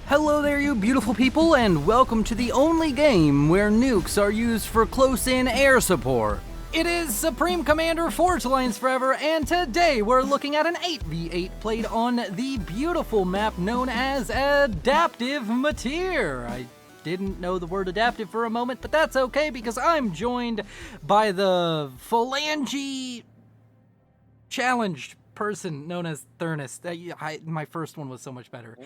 Hello there, you beautiful people, and welcome to the only game where nukes are used for close-in air support. It is Supreme Commander Forge Alliance Forever, and today we're looking at an 8v8 played on the beautiful map known as Adaptive Mateer. I didn't know the word adaptive for a moment, but that's okay because I'm joined by the phalange challenged person known as Thurnus. My first one was so much better.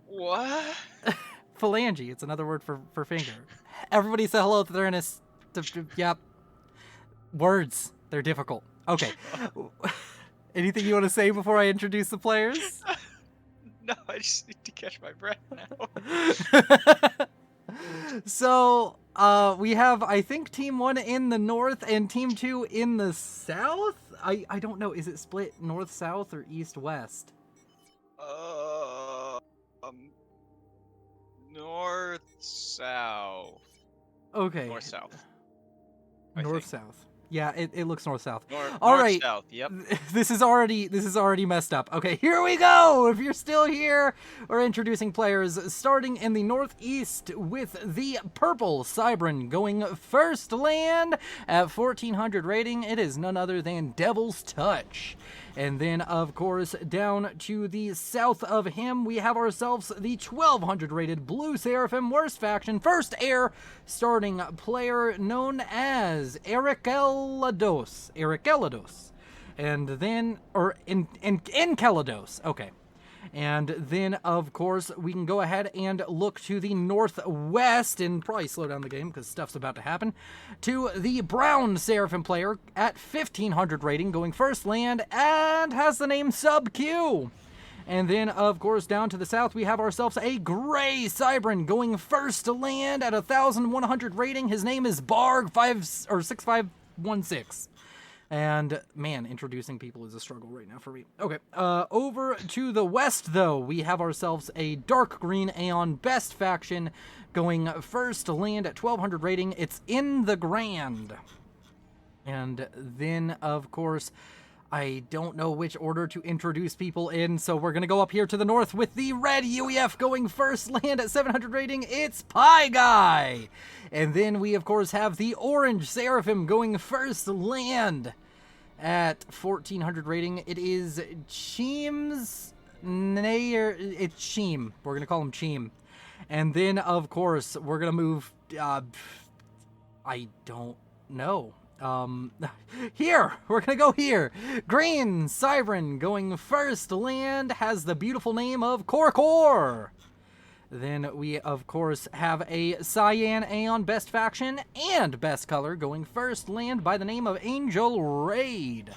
What? Phalange, it's another word for finger. Everybody say hello to Thurnus. Yep. Words, they're difficult. Okay. Anything you want to say before I introduce the players? No, I just need to catch my breath now. So, we have, I think, Team 1 in the north and Team 2 in the south? I don't know. Is it split north-south or east-west? North-south. Okay. North-south. North-south. Yeah, it looks north-south. All right. North-south, yep. This is already messed up. Okay, here we go! If you're still here, we're introducing players, starting in the northeast with the purple Cybran going first land at 1400 rating. It is none other than Devil's Touch. And then, of course, down to the south of him, we have ourselves the 1200 rated Blue Seraphim Worst Faction First Air starting player known as Ericelados. And then, or Encelados. Okay. And then, of course, we can go ahead and look to the northwest and probably slow down the game because stuff's about to happen. To the brown Seraphim player at 1500 rating, going first land and has the name Sub-Q. And then, of course, down to the south, we have ourselves a gray Cybran going first to land at 1100 rating. His name is Barg 6516. And, man, introducing people is a struggle right now for me. Okay, over to the west, though, we have ourselves a dark green Aeon Best Faction going first to land at 1200 rating. It's in the Grand. And then, of course, I don't know which order to introduce people in, so we're going to go up here to the north with the red UEF going first land at 700 rating. It's Pie Guy! And then we, of course, have the orange Seraphim going first land at 1400 rating. It is Cheem's Nair. It's Cheem. We're going to call him Cheem. And then, of course, we're going to move... I don't know. Here, we're gonna go here. Green Cybran going first land has the beautiful name of Korkor. Then we, of course, have a Cyan Aeon Best Faction and Best Color going first land by the name of Angel Raid.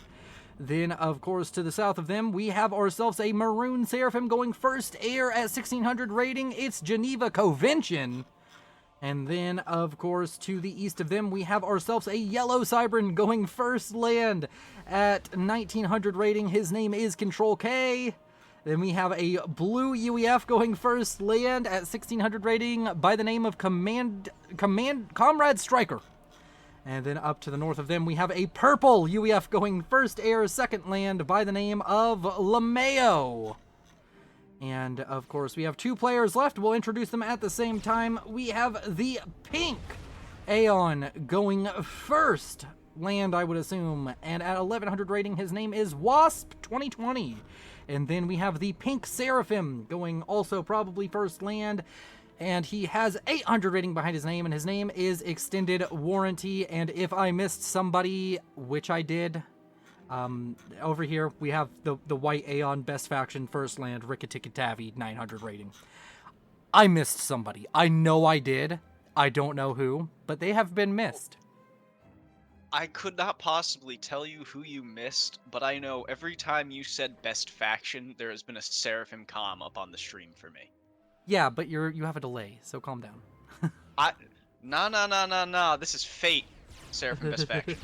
Then, of course, to the south of them, we have ourselves a Maroon Seraphim going first air at 1600 rating. It's Geneva Convention. And then, of course, to the east of them, we have ourselves a yellow Cybran going first land at 1900 rating. His name is Control K. Then we have a blue UEF going first land at 1600 rating by the name of Comrade Striker. And then up to the north of them, we have a purple UEF going first air second land by the name of Lameo. And, of course, we have two players left. We'll introduce them at the same time. We have the pink Aeon going first land, I would assume. And at 1100 rating, his name is Wasp 2020. And then we have the pink Seraphim going also probably first land. And he has 800 rating behind his name. And his name is Extended Warranty. And if I missed somebody, which I did... over here, we have the white Aeon Best Faction First Land, Rikkitikitavi, 900 rating. I missed somebody. I know I did. I don't know who, but they have been missed. I could not possibly tell you who you missed, but I know every time you said Best Faction, there has been a Seraphim comm up on the stream for me. Yeah, but you have a delay, so calm down. No. This is Fate, Seraphim Best Faction.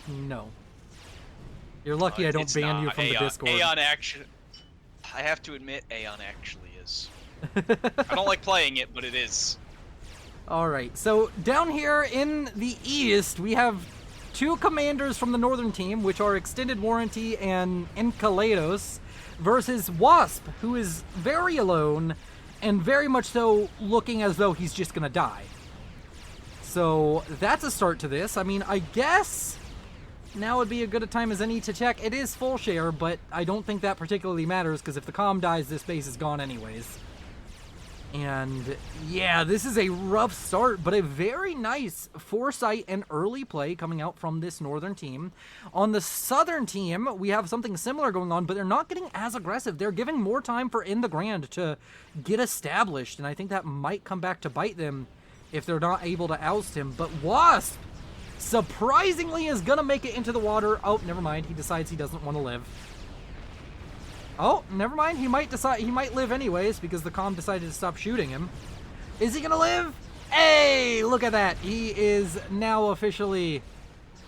No. You're lucky I don't ban you from the Discord. Aeon actually... I have to admit, Aeon actually is. I don't like playing it, but it is. Alright, so down here in the east, we have two commanders from the northern team, which are Extended Warranty and Encelados, versus Wasp, who is very alone and very much so looking as though he's just gonna die. So that's a start to this. I mean, I guess now would be a good a time as any to check. It is full share, but I don't think that particularly matters, because if the comm dies, this base is gone anyways. And yeah, this is a rough start, but a very nice foresight and early play coming out from this northern team. On the southern team, we have something similar going on, but they're not getting as aggressive. They're giving more time for In the Grand to get established, and I think that might come back to bite them if they're not able to oust him. But Wasp, surprisingly, is gonna make it into the water. Oh, never mind. He decides he doesn't want to live. Oh, never mind. He might live anyways, because the comm decided to stop shooting him. Is he gonna live? Hey, look at that. He is now officially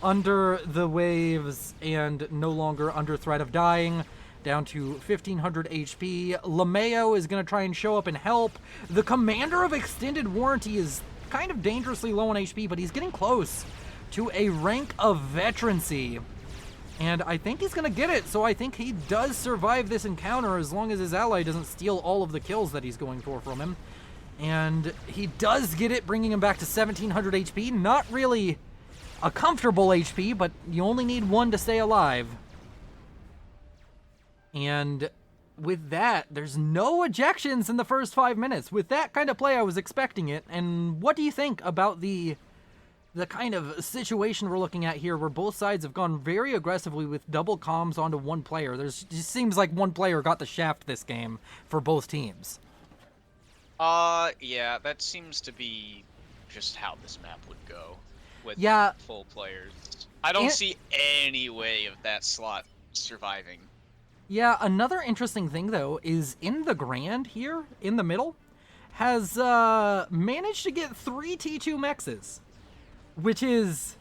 under the waves and no longer under threat of dying. Down to 1500 HP. LeMayo is gonna try and show up and help. The commander of Extended Warranty is kind of dangerously low on HP, but he's getting close to a rank of veterancy. And I think he's going to get it, so I think he does survive this encounter as long as his ally doesn't steal all of the kills that he's going for from him. And he does get it, bringing him back to 1700 HP. Not really a comfortable HP, but you only need one to stay alive. And with that, there's no ejections in the first 5 minutes. With that kind of play, I was expecting it. And what do you think about the kind of situation we're looking at here, where both sides have gone very aggressively with double comms onto one player? Just seems like one player got the shaft this game for both teams. Yeah, that seems to be just how this map would go with full players. I don't see any way of that slot surviving. Yeah, another interesting thing, though, is In the Grand here, in the middle, has managed to get 3 T2 mexes, which is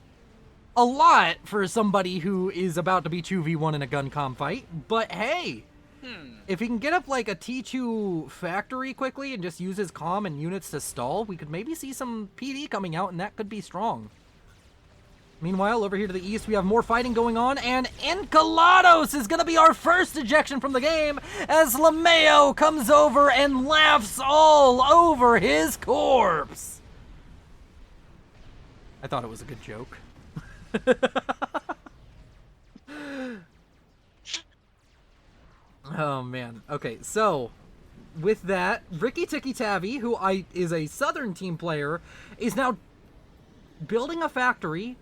a lot for somebody who is about to be 2v1 in a gun comm fight. But hey, if he can get up like a T2 factory quickly and just use his comm and units to stall, we could maybe see some PD coming out, and that could be strong. Meanwhile, over here to the east, we have more fighting going on, and Enceladus is going to be our first ejection from the game as LeMayo comes over and laughs all over his corpse. I thought it was a good joke. Oh, man. Okay, so with that, Ricky Tikki Tavi, who is a Southern team player, is now building a factory.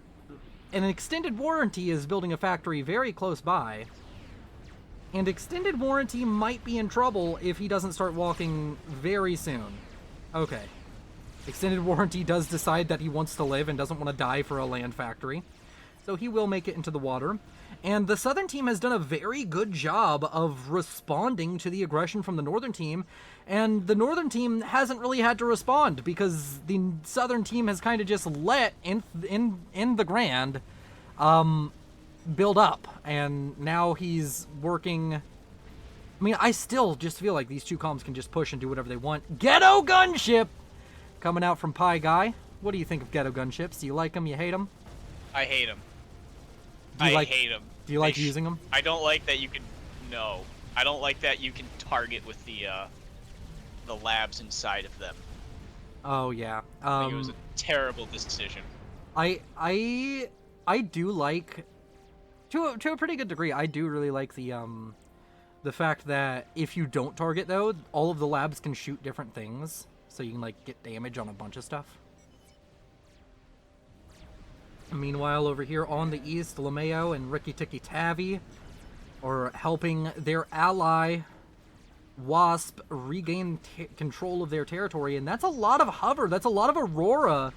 And an Extended Warranty is building a factory very close by. And Extended Warranty might be in trouble if he doesn't start walking very soon. Okay. Extended Warranty does decide that he wants to live and doesn't want to die for a land factory. So he will make it into the water. And the Southern team has done a very good job of responding to the aggression from the Northern team. And the Northern team hasn't really had to respond, because the Southern team has kind of just let in the Grand build up. And now he's working. I mean, I still just feel like these two comms can just push and do whatever they want. Ghetto Gunship coming out from Pie Guy. What do you think of Ghetto Gunships? Do you like them? You hate them? I hate them. I hate them. Do you like using them? I don't like that you can... No. I don't like that you can target with the labs inside of them. Oh, yeah. I think it was a terrible decision. I do like... To a pretty good degree, I do really like the fact that if you don't target, though, all of the labs can shoot different things. So you can, like, get damage on a bunch of stuff. Meanwhile, over here on the east, LeMayo and Ricky Tikki Tavi are helping their ally, Wasp, regain control of their territory. And that's a lot of hover. That's a lot of Aurora.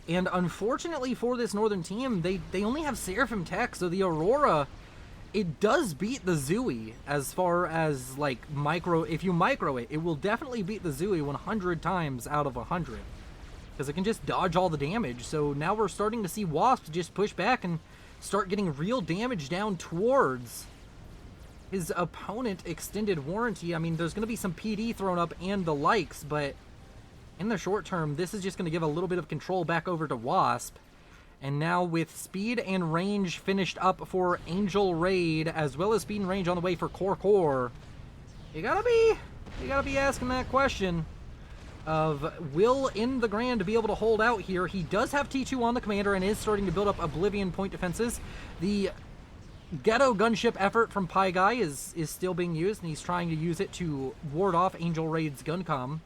And unfortunately for this Northern team, they only have Seraphim Tech. So the Aurora, it does beat the Zooey as far as, like, micro. If you micro it, it will definitely beat the Zooey 100 times out of 100. Because it can just dodge all the damage. So now we're starting to see Wasp just push back and start getting real damage down towards his opponent, Extended Warranty. I mean, there's going to be some PD thrown up and the likes, but in the short term, this is just going to give a little bit of control back over to Wasp. And now with speed and range finished up for Angel Raid, as well as speed and range on the way for Core, you gotta be asking that question. of will in the Grand be able to hold out here. He does have T2 on the commander and is starting to build up Oblivion point defenses. The Ghetto gunship effort from Pie Guy is still being used, and he's trying to use it to ward off Angel Raid's Guncom.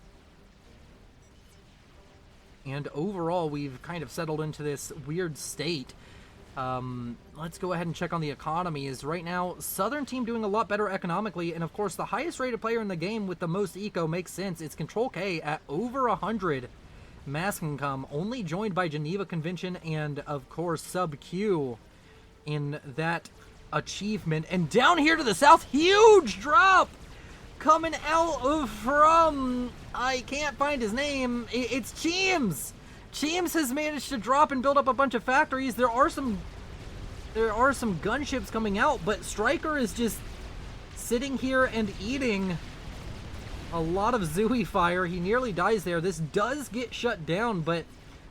And overall, we've kind of settled into this weird state. Let's go ahead and check on the economies. Right now, Southern team doing a lot better economically, and of course, the highest rated player in the game with the most eco makes sense. It's Control K at over 100 mass income, only joined by Geneva Convention and, of course, Sub Q in that achievement. And down here to the south, huge drop coming out from, I can't find his name, it's Cheems. Cheems has managed to drop and build up a bunch of factories. There are some gunships coming out, but Stryker is just sitting here and eating a lot of Zooey fire. He nearly dies there. This does get shut down, but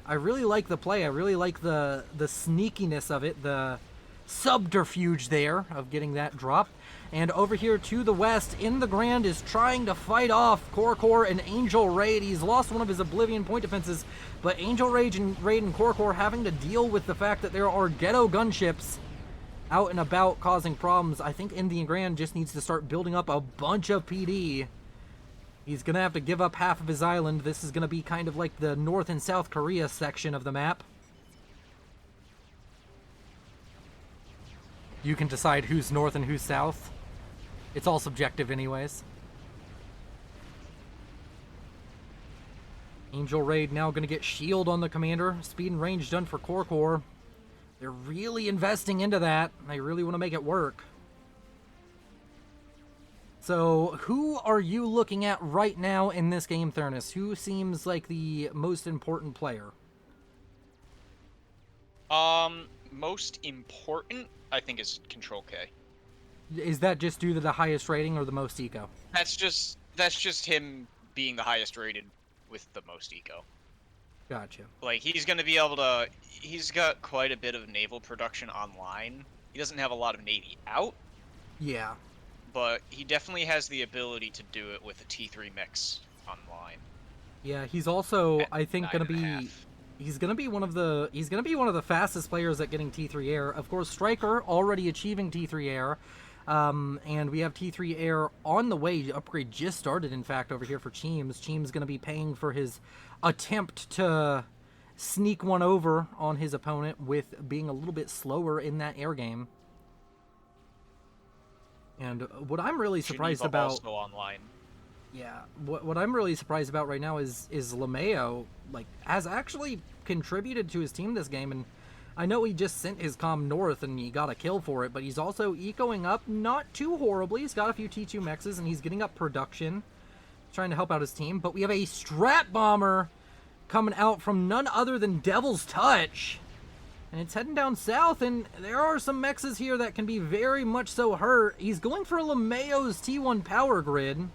I really like the play. I really like the sneakiness of it, the subterfuge there of getting that drop. And over here to the west, in the Grand, is trying to fight off Core and Angel Raid. He's lost one of his Oblivion point defenses, but Angel Raid and Core having to deal with the fact that there are ghetto gunships out and about causing problems. I think Indian Grand just needs to start building up a bunch of PD. He's going to have to give up half of his island. This is going to be kind of like the North and South Korea section of the map. You can decide who's north and who's south. It's all subjective anyways. Angel Raid now going to get shield on the commander. Speed and range done for Core. They're really investing into that. They really want to make it work. So, who are you looking at right now in this game, Thurnis? Who seems like the most important player? Most important, I think, is Control K. Is that just due to the highest rating or the most eco? That's just him being the highest rated with the most eco. Gotcha. Like, he's gonna be able to. He's got quite a bit of naval production online. He doesn't have a lot of navy out. Yeah. But he definitely has the ability to do it with a T3 mix online. Yeah, he's also, I think, gonna be. He's gonna be one of the fastest players at getting T3 air. Of course, Stryker already achieving T3 air. And we have T3 air on the way. The upgrade just started, in fact, over here for Cheems. Cheems going to be paying for his attempt to sneak one over on his opponent with being a little bit slower in that air game. And what I'm really surprised about... also online. Yeah, what I'm really surprised about right now is LeMayo, like, has actually contributed to his team this game, and I know he just sent his comm north and he got a kill for it, but he's also ecoing up not too horribly. He's got a few T2 mexes and he's getting up production, trying to help out his team. But we have a Strat Bomber coming out from none other than Devil's Touch. And it's heading down south, and there are some mexes here that can be very much so hurt. He's going for LeMayo's T1 power grid.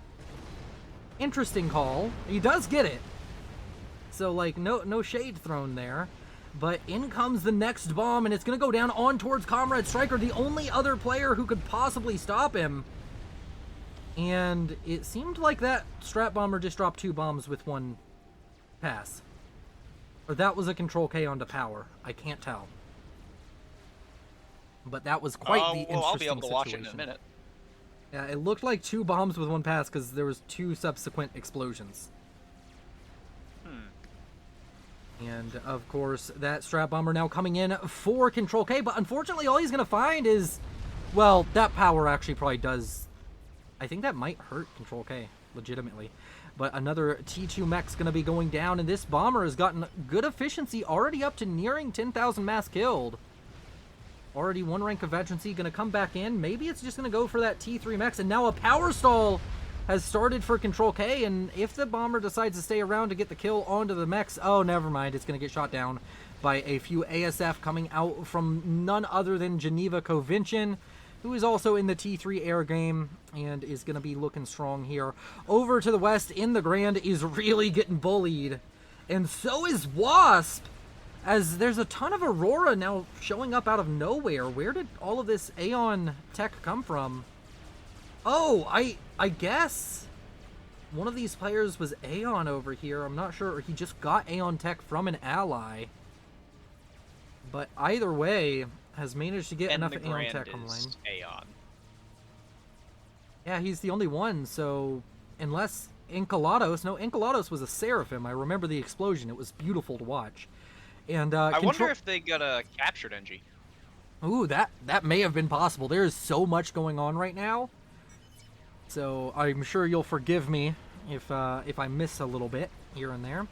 Interesting call. He does get it. So, like, no shade thrown there. But in comes the next bomb, and it's going to go down on towards Comrade Stryker, the only other player who could possibly stop him. And it seemed like that Strat Bomber just dropped 2 bombs with 1 pass. Or that was a Control K onto power. I can't tell. But that was quite the interesting I'll be able to situation. watch it in a minute. Yeah, it looked like 2 bombs with 1 pass because there was 2 subsequent explosions. And, of course, that Strat Bomber now coming in for Control K, but unfortunately all he's going to find is, well, that power actually probably does, I think that might hurt Control K, legitimately. But another T2 mech's going to be going down, and this bomber has gotten good efficiency, already up to nearing 10,000 mass killed. Already 1 rank of veterancy, going to come back in. Maybe it's just going to go for that T3 mechs, and now a power stall has started for Control K, and if the bomber decides to stay around to get the kill onto the mechs, oh, never mind, it's going to get shot down by a few ASF coming out from none other than Geneva Convention, who is also in the T3 air game and is going to be looking strong here. Over to the west in the Grand is really getting bullied, and so is Wasp, as there's a ton of Aurora now showing up out of nowhere. Where did all of this Aeon tech come from? Oh, I guess One of these players was Aeon over here. I'm not sure, or he just got Aeon tech from an ally. But either way, has managed to get And enough the Aeon tech Grand from lane. is Aeon. Yeah, he's the only one, so unless Enceladus... No, Enceladus was a Seraphim. I remember the explosion. It was beautiful to watch. And I wonder if they got a captured NG. Ooh, that may have been possible. There is so much going on right now. So I'm sure you'll forgive me if I miss a little bit here and there.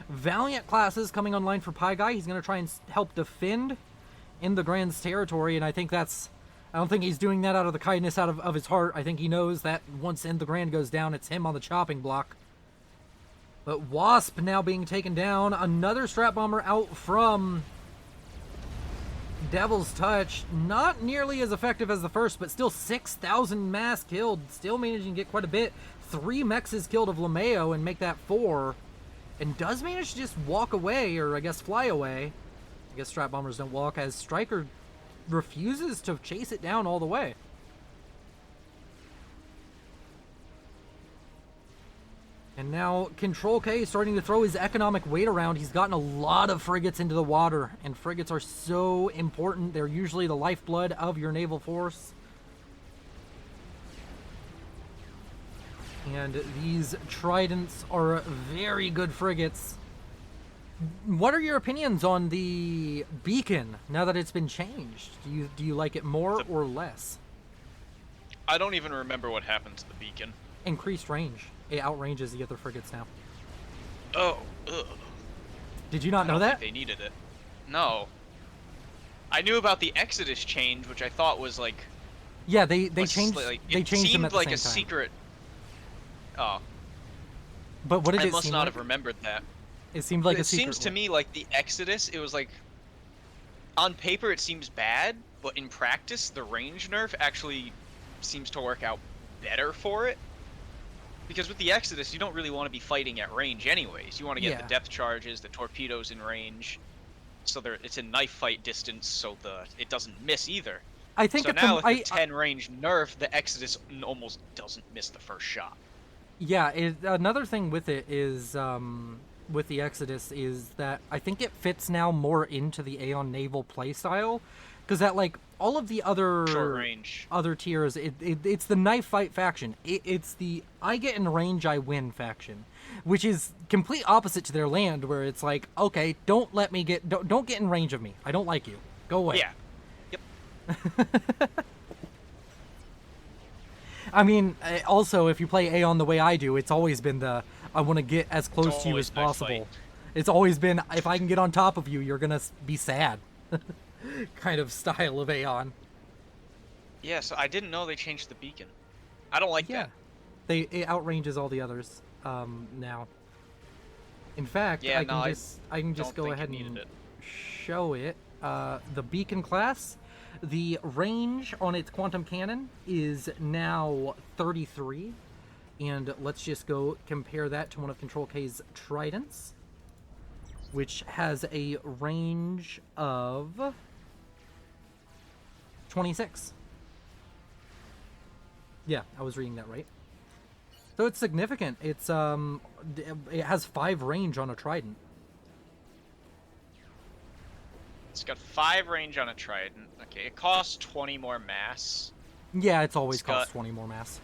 Valiant classes coming online for Pie Guy. He's going to try and help defend in the Grand's territory, and I think that's... I don't think he's doing that out of the kindness out of his heart. I think he knows that once In the Grand goes down, it's him on the chopping block. But Wasp now being taken down. Another Strat Bomber out from Devil's Touch. Not nearly as effective as the first, but still 6,000 mass killed. Still managing to get quite a bit. 3 mexes killed of LeMayo and make that 4. And does manage to just walk away, or I guess fly away. I guess Strat Bombers don't walk, as Striker refuses to chase it down all the way. And now Control K is starting to throw his economic weight around. He's gotten a lot of frigates into the water, and frigates are so important. They're usually the lifeblood of your naval force. And these Tridents are very good frigates. What are your opinions on the beacon now that it's been changed? Do you like it more or less? I don't even remember what happened to the beacon. Increased range. It outranges the other frigates now. Oh, ugh. Did you not know I don't that? think they needed it. No. I knew about the Exodus change, which I thought was like... Yeah, they was changed like, they changed them at the like same a time. secret. Oh, But what did I it must seem not like? have remembered that. It seemed like a It secret seems to one. me like the Exodus, it was like... On paper it seems bad, but in practice the range nerf actually seems to work out better for it. Because with the Exodus, you don't really want to be fighting at range anyways. You want to get Yeah. the depth charges, the torpedoes in range, so it's a knife fight distance, so it doesn't miss either. I think So if now the, with the 10 range nerf, the Exodus almost doesn't miss the first shot. Yeah, another thing with it is, with the Exodus, is that I think it fits now more into the Aeon naval playstyle, because that, like, all of the other Short range. other tiers, it's the knife fight faction. It's the I get in range, I win faction, which is complete opposite to their land, where it's like, okay, don't get in range of me. I don't like you. Go away. Yeah. Yep. I mean, also, if you play Aeon the way I do, it's always been I want to get as close to you as always knife possible. fight. It's always been, if I can get on top of you, you're gonna be sad. Kind of style of Aeon. Yeah, so I didn't know they changed the beacon. I don't like Yeah, that. it outranges all the others now. In fact, Yeah, I can just don't go think ahead it needed and it. show it. The beacon class, the range on its quantum cannon is now 33, and let's just go compare that to one of Control K's Tridents, which has a range of 26. Yeah, I was reading that right. So it's significant. It's it has 5 range on a Trident. It's got 5 range on a Trident. Okay, it costs 20 more mass. Yeah, it's always It's cost got- 20 more mass.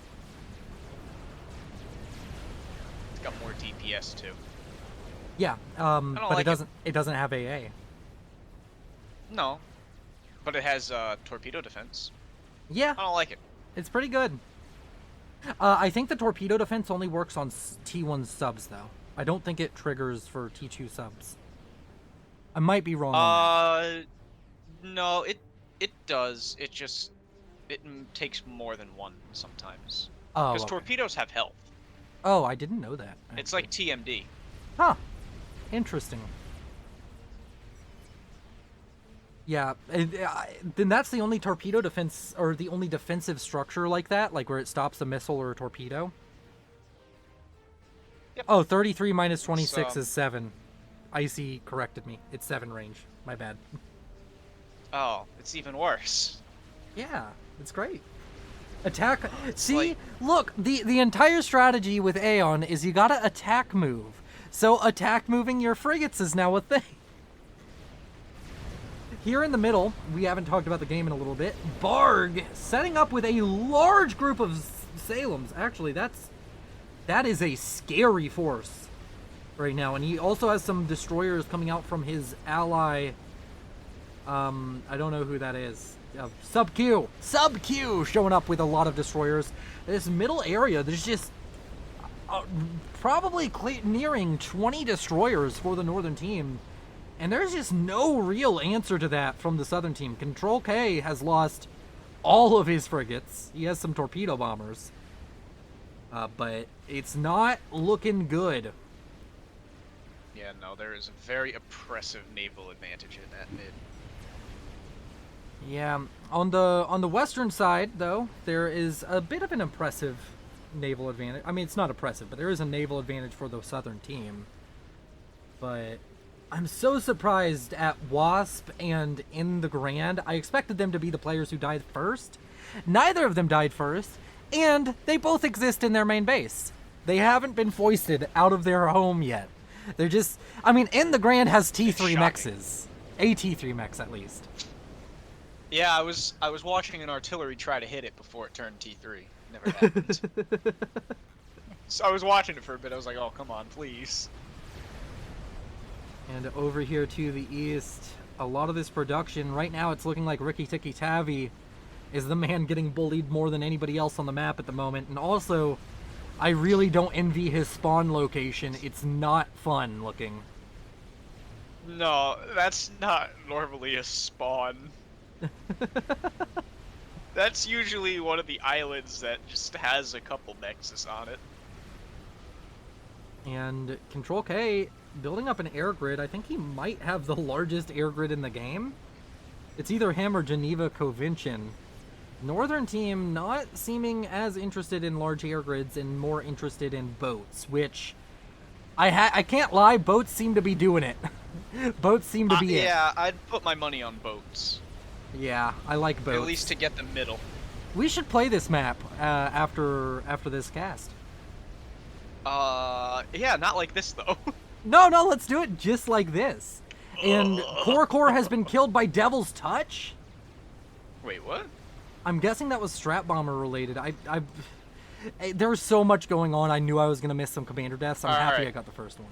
It's got more DPS too. Yeah, but like it. it doesn't have AA. No, but it has torpedo defense. Yeah, I don't like it. it's pretty good. I think the torpedo defense only works on T1 subs, though. I don't think it triggers for T2 subs. I might be wrong on that. No, it does. It just takes more than one sometimes. Oh, Because okay. torpedoes have health. Oh, I didn't know that. It's like TMD. Huh. Interesting. Yeah, then that's the only torpedo defense, or the only defensive structure like that, like where it stops a missile or a torpedo. Yep. Oh, 33 minus 26 So- is 7. Icy corrected me. It's 7 range. My bad. Oh, it's even worse. Yeah, it's great. Attack. See, like- look, the entire strategy with Aeon is you gotta attack move. So attack moving your frigates is now a thing. Here in the middle, we haven't talked about the game in a little bit. Barg setting up with a large group of Salems. Actually, that is a scary force right now. And he also has some destroyers coming out from his ally. I don't know who that is. Sub-Q showing up with a lot of destroyers. This middle area, there's just probably nearing 20 destroyers for the northern team. And there's just no real answer to that from the southern team. Control K has lost all of his frigates. He has some torpedo bombers. But it's not looking good. Yeah, no, there is a very oppressive naval advantage in that mid. Yeah, on the western side, though, there is a bit of an impressive naval advantage. I mean, it's not oppressive, but there is a naval advantage for the southern team. But I'm so surprised at Wasp and in the Grand. I expected them to be the players who died first. Neither of them died first, and they both exist in their main base. They haven't been foisted out of their home yet. They're just, I mean, in the Grand has T3 mexes. A T3 mex, at least. Yeah, I was watching an artillery try to hit it before it turned T3. Never happened. So I was watching it for a bit. I was like, oh, come on, please. And over here to the east, a lot of this production, right now it's looking like Ricky Tikki Tavi is the man getting bullied more than anybody else on the map at the moment. And also, I really don't envy his spawn location. It's not fun looking. No, that's not normally a spawn. That's usually one of the islands that just has a couple nexus on it. And Control K building up an air grid. I think he might have the largest air grid in the game. It's either him or Geneva Covincian. Northern team not seeming as interested in large air grids and more interested in boats, which I can't lie, boats seem to be doing it. Boats seem to be it. Yeah, I'd put my money on boats. Yeah, I like boats. At least to get the middle. We should play this map after this cast. Yeah, not like this though. No, let's do it just like this. And Core has been killed by Devil's Touch? Wait, what? I'm guessing that was Strat Bomber related. There's so much going on. I knew I was gonna miss some commander deaths. I'm happy I got the first one.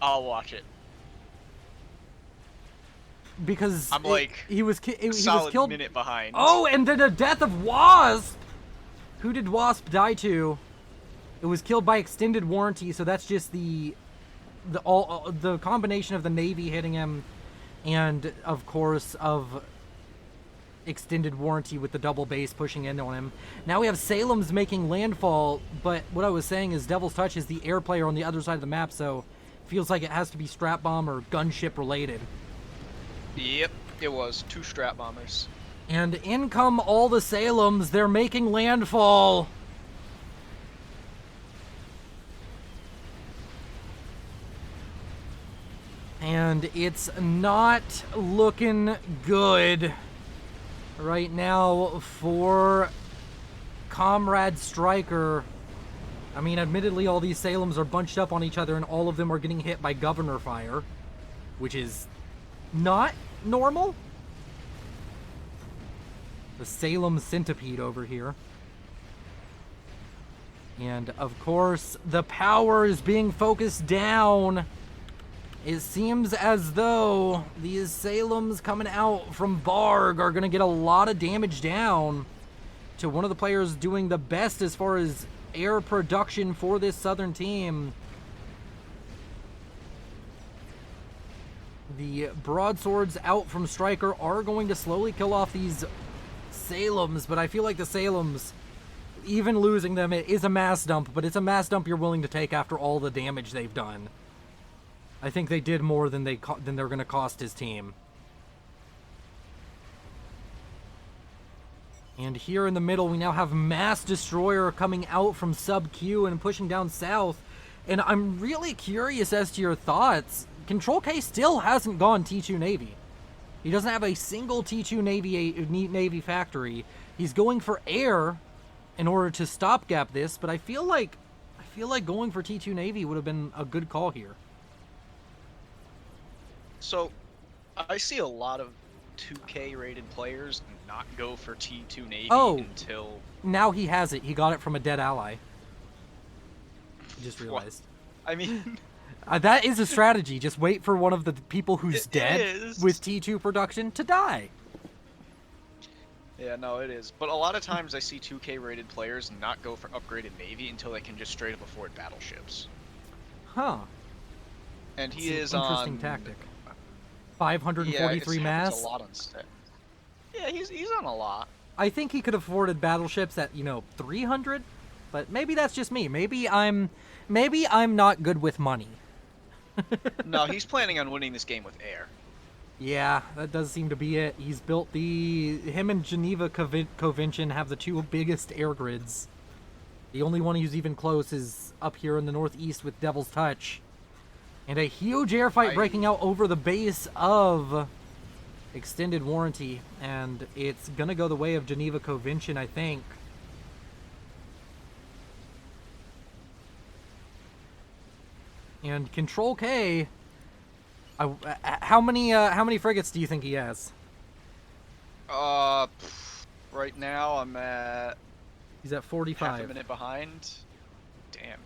I'll watch it. Because I'm he was solid killed. Minute behind. Oh, and then the death of Wasp. Who did Wasp die to? It was killed by extended warranty. So that's just the combination of the Navy hitting him, and of course of extended warranty with the double base pushing in on him. Now we have Salem's making landfall, but what I was saying is Devil's Touch is the air player on the other side of the map, so it feels like it has to be Strat Bomb or gunship related. Yep, it was 2 Strat Bombers. And in come all the Salems. They're making landfall. And it's not looking good right now for Comrade Stryker. I mean, admittedly, all these Salems are bunched up on each other, and all of them are getting hit by Governor Fire, which is not normal. The Salem Centipede over here. And, of course, the power is being focused down. It seems as though these Salems coming out from Barg are going to get a lot of damage down to one of the players doing the best as far as air production for this southern team. The broadswords out from Stryker are going to slowly kill off these Salems, but I feel like the Salems, even losing them, it is a mass dump, but it's a mass dump you're willing to take after all the damage they've done. I think they did more than they're going to cost his team. And here in the middle, we now have Mass Destroyer coming out from Sub-Q and pushing down south. And I'm really curious as to your thoughts. Control K still hasn't gone T2 Navy. He doesn't have a single T2 Navy factory. He's going for air, in order to stopgap this, but I feel like going for T2 Navy would have been a good call here. So, I see a lot of 2K rated players not go for T2 Navy until... Now he has it. He got it from a dead ally. I just realized. I mean... that is a strategy. Just wait for one of the people who's dead is. with T2 production to die. Yeah, no, it is. But a lot of times I see 2K rated players not go for upgraded Navy until they can just straight up afford battleships. Huh. And he It's is an on... interesting tactic. 543 mass. A lot on set. Yeah, he's on a lot. I think he could have afforded battleships at 300, but maybe that's just me. Maybe I'm not good with money. No, he's planning on winning this game with air. Yeah, that does seem to be it. He's built him and Geneva Convention have the two biggest air grids. The only one who's even close is up here in the northeast with Devil's Touch. And a huge air fight breaking out over the base of Extended Warranty. And it's going to go the way of Geneva Convention, I think. And Control K... how many frigates do you think he has? Right now I'm at... He's at 45. Half a minute behind. Damn.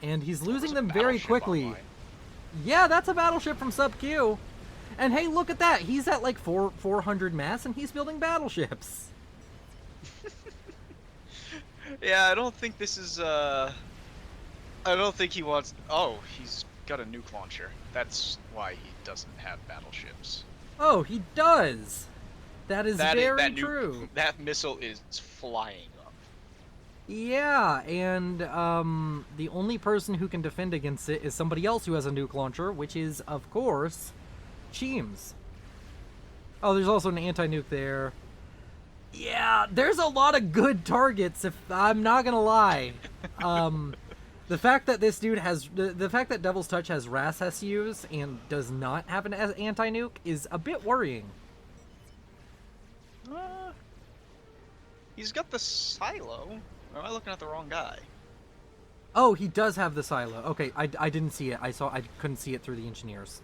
And he's losing them very quickly. Online. Yeah, that's a battleship from Sub Q. And hey, look at that. He's at like 400 mass and he's building battleships. Yeah, I don't think this is I don't think he wants... Oh, he's got a nuke launcher. That's why he doesn't have battleships. Oh, he does. That is very true. That missile is flying up. Yeah, and the only person who can defend against it is somebody else who has a nuke launcher, which is, of course, Cheems. Oh, there's also an anti-nuke there. Yeah, there's a lot of good targets, if I'm not gonna lie. The fact that this dude has... The fact that Devil's Touch has RAS SUs and does not have an anti-nuke is a bit worrying. He's got the silo. Or am I looking at the wrong guy? Oh, he does have the silo. Okay, I didn't see it. I couldn't see it through the engineers.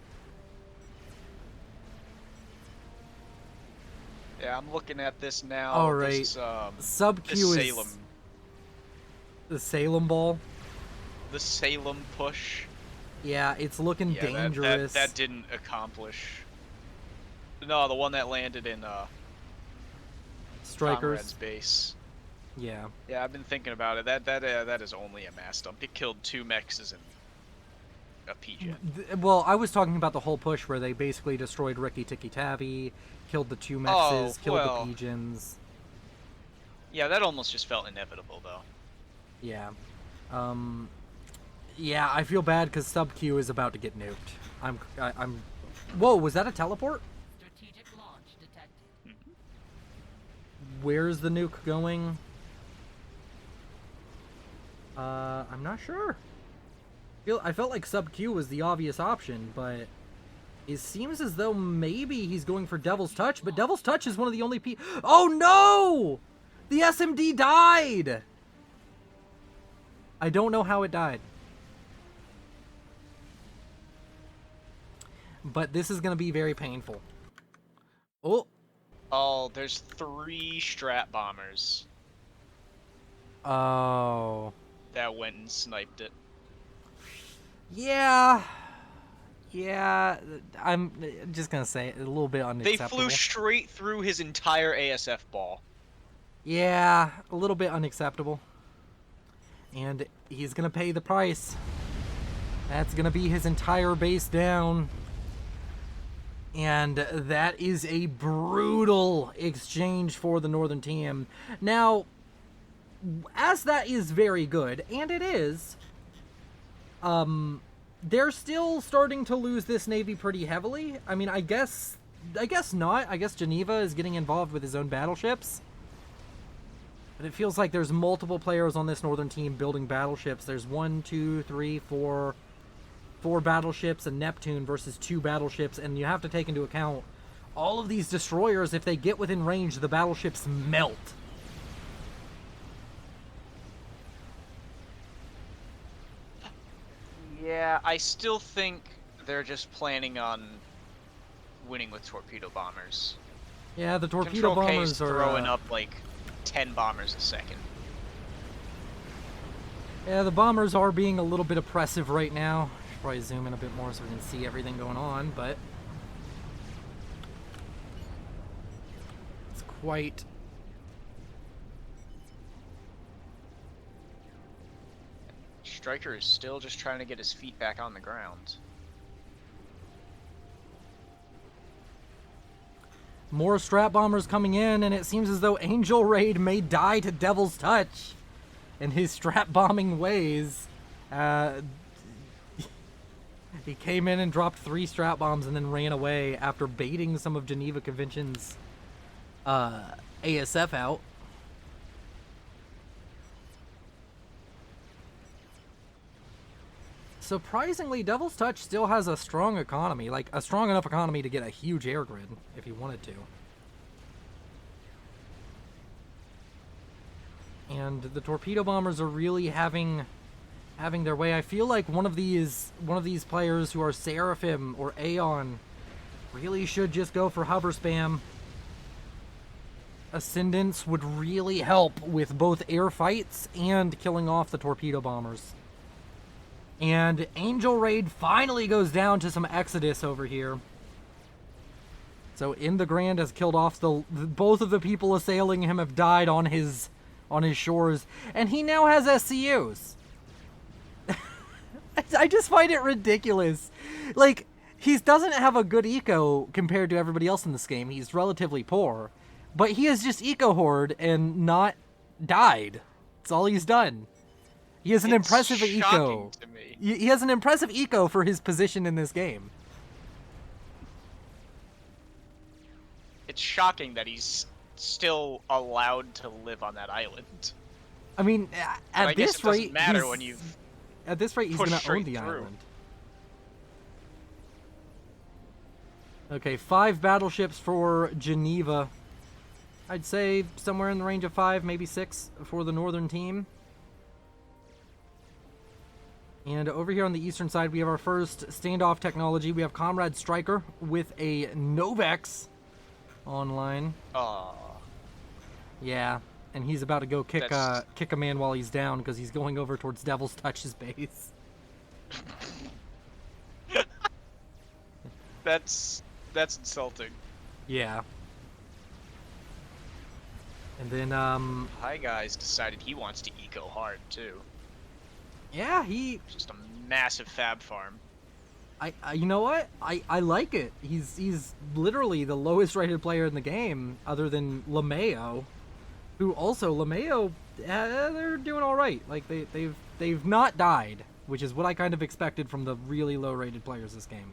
Yeah, I'm looking at this now. All right. This, Sub Q is Salem. The Salem ball. The Salem push. Yeah, it's looking dangerous. That didn't accomplish. No, the one that landed in Strikers Conrad's base. Yeah. Yeah, I've been thinking about it. That is only a mass dump. It killed 2 mechs and a PJ. Well, I was talking about the whole push where they basically destroyed Ricky Tikki Tavi, killed the 2 mexes, killed the pigeons. Yeah, that almost just felt inevitable, though. Yeah. Yeah, I feel bad because Sub Q is about to get nuked. I'm. Whoa, was that a teleport? Strategic launch detected. Where's the nuke going? I'm not sure. I felt like Sub Q was the obvious option, but it seems as though maybe he's going for Devil's Touch, but Devil's Touch is one of the only Oh no! The SMD died! I don't know how it died. But this is going to be very painful. Oh. Oh, there's 3 strat bombers. Oh. That went and sniped it. Yeah. Yeah, I'm just going to say it, a little bit unacceptable. They flew straight through his entire ASF ball. Yeah, a little bit unacceptable. And he's going to pay the price. That's going to be his entire base down. And that is a brutal exchange for the Northern team. Now, as that is very good, and it is, they're still starting to lose this Navy pretty heavily. I mean, I guess not. I guess Geneva is getting involved with his own battleships. But it feels like there's multiple players on this Northern team building battleships. There's 1, 2, 3, 4 battleships and Neptune versus 2 battleships, and you have to take into account all of these destroyers. If they get within range, the battleships melt. Yeah, I still think they're just planning on winning with torpedo bombers. Yeah, the torpedo Control K bombers is are throwing up like 10 bombers a second. Yeah, the bombers are being a little bit oppressive right now. Should probably zoom in a bit more so we can see everything going on, but it's quite. Stryker is still just trying to get his feet back on the ground. More strat bombers coming in, and it seems as though Angel Raid may die to Devil's Touch in his strat bombing ways. He came in and dropped 3 strat bombs and then ran away after baiting some of Geneva Convention's ASF out. Surprisingly, Devil's Touch still has a strong economy, like a strong enough economy to get a huge air grid if he wanted to. And the torpedo bombers are really having their way. I feel like one of these players who are Seraphim or Aeon really should just go for hover spam. Ascendance would really help with both air fights and killing off the torpedo bombers. And Angel Raid finally goes down to some Exodus over here. So In the Grand has killed off both of the people assailing him have died on his shores, and he now has SCUs. I just find it ridiculous. Like, he doesn't have a good eco compared to everybody else in this game. He's relatively poor, but he has just eco horde and not died. That's all he's done. He has an impressive eco. To me. He has an impressive eco for his position in this game. It's shocking that he's still allowed to live on that island. I mean, at this rate, it doesn't matter when you've at this rate, he's pushed going to own straight the through. island. Okay, 5 battleships for Geneva. I'd say somewhere in the range of 5, maybe 6 for the northern team. And over here on the eastern side, we have our first standoff technology. We have Comrade Stryker with a Novex online. Aww. Yeah, and he's about to go kick a man while he's down because he's going over towards Devil's Touch's base. That's insulting. Yeah. And then Hi guys decided he wants to eco hard too. yeah, he Just a massive fab farm. I you know what? I like it. He's literally the lowest rated player in the game other than LeMayo, who also LeMayo they're doing all right. Like they've not died, which is what I kind of expected from the really low rated players this game.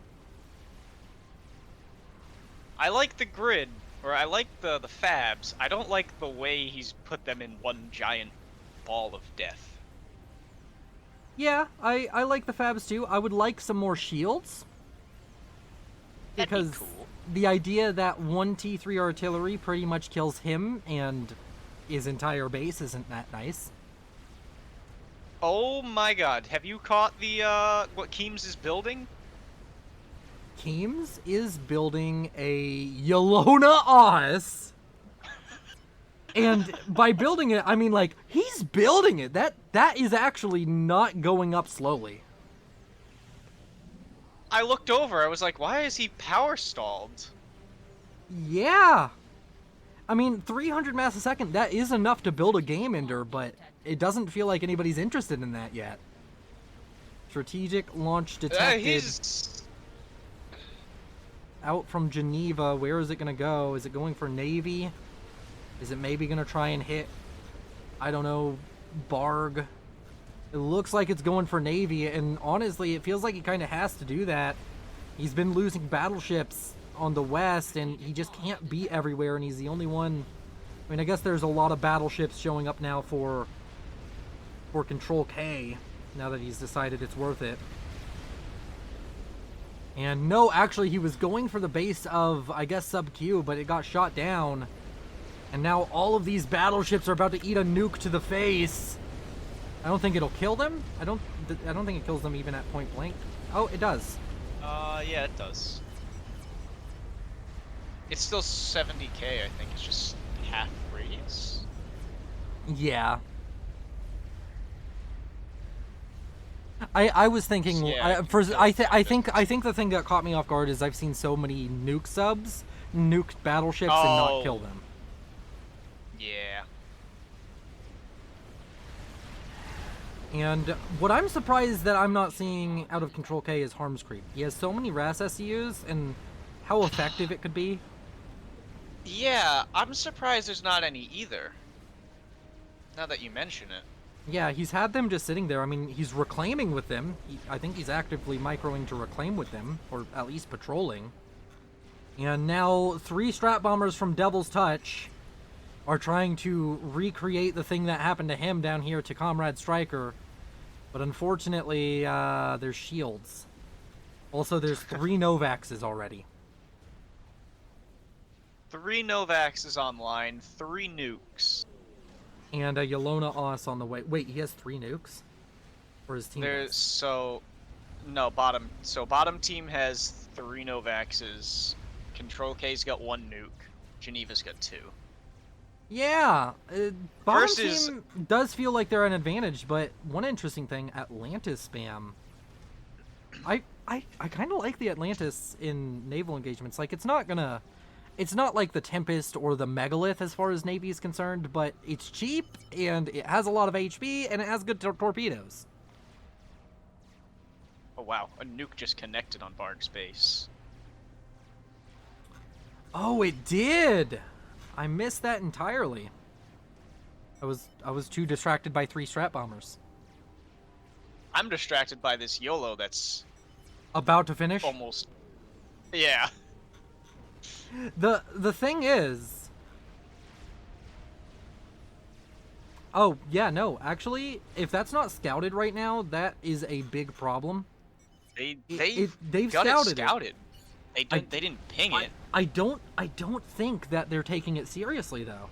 I like the grid, or I like the fabs. I don't like the way he's put them in one giant ball of death. Yeah, I like the fabs too. I would like some more shields. That'd be Because cool. the idea that 1 T3 artillery pretty much kills him and his entire base isn't that nice. Oh my god, have you caught the what Keems is building? Keems is building a Yelona Oz. And by building it, I mean, like, he's building it. That is actually not going up slowly. I looked over, I was like, why is he power stalled? Yeah. I mean, 300 mass a second, that is enough to build a game ender, but it doesn't feel like anybody's interested in that yet. Strategic launch detected. He's... Out from Geneva. Where is it going to go? Is it going for Navy? Is it maybe going to try and hit, I don't know, Barg? It looks like it's going for Navy, and honestly, it feels like he kind of has to do that. He's been losing battleships on the west, and he just can't be everywhere, and he's the only one. I mean, I guess there's a lot of battleships showing up now for Control K, now that he's decided it's worth it. And no, actually, he was going for the base of, I guess, Sub-Q, but it got shot down. And now all of these battleships are about to eat a nuke to the face. I don't think it'll kill them. I don't think it kills them even at point blank. Oh, it does. Yeah, it does. It's still 70k, I think. It's just half radius. Yeah. I was thinking. Yeah, I think the thing that caught me off guard is I've seen so many nuke subs nuke battleships and not kill them. Yeah. And what I'm surprised that I'm not seeing out of Control K is Harms Creep. He has so many RAS SCUs, and how effective it could be. Yeah, I'm surprised there's not any either. Now that you mention it. Yeah, he's had them just sitting there. I mean, he's reclaiming with them. I think he's actively microing to reclaim with them, or at least patrolling. And now 3 strat bombers from Devil's Touch are trying to recreate the thing that happened to him down here to Comrade Stryker. But unfortunately, there's shields. Also, there's 3 Novaxes already. 3 Novaxes online, 3 nukes. And a Yelona Os on the way. Wait, he has 3 nukes? Or his team? No, bottom. So bottom team has 3 Novaxes. Control K's got 1 nuke. Geneva's got 2. Yeah, bottom Versus... team does feel like they're an advantage, but one interesting thing, Atlantis spam. I kind of like the Atlantis in naval engagements. Like, it's not like the Tempest or the Megalith as far as Navy is concerned, but it's cheap, and it has a lot of HP, and it has good torpedoes. Oh wow, a nuke just connected on Barg's base. Oh, it did! I missed that entirely. I was too distracted by 3 strat bombers. I'm distracted by this YOLO that's about to finish? Almost. Yeah. The thing is... Oh, yeah, no. Actually, if that's not scouted right now, that is a big problem. They've scouted it. They didn't ping it. I don't think that they're taking it seriously though.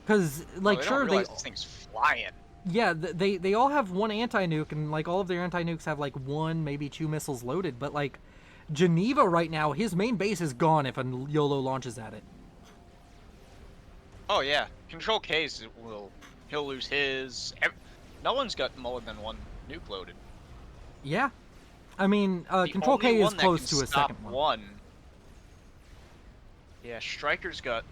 Cuz like sure this thing's flying. Yeah, they all have 1 anti-nuke, and like all of their anti-nukes have like 1 maybe 2 missiles loaded, but like Geneva right now, his main base is gone if a YOLO launches at it. Oh yeah, Control K's he'll lose his. No one's got more than 1 nuke loaded. Yeah. I mean, Control K is close to a second one. Yeah, Stryker's got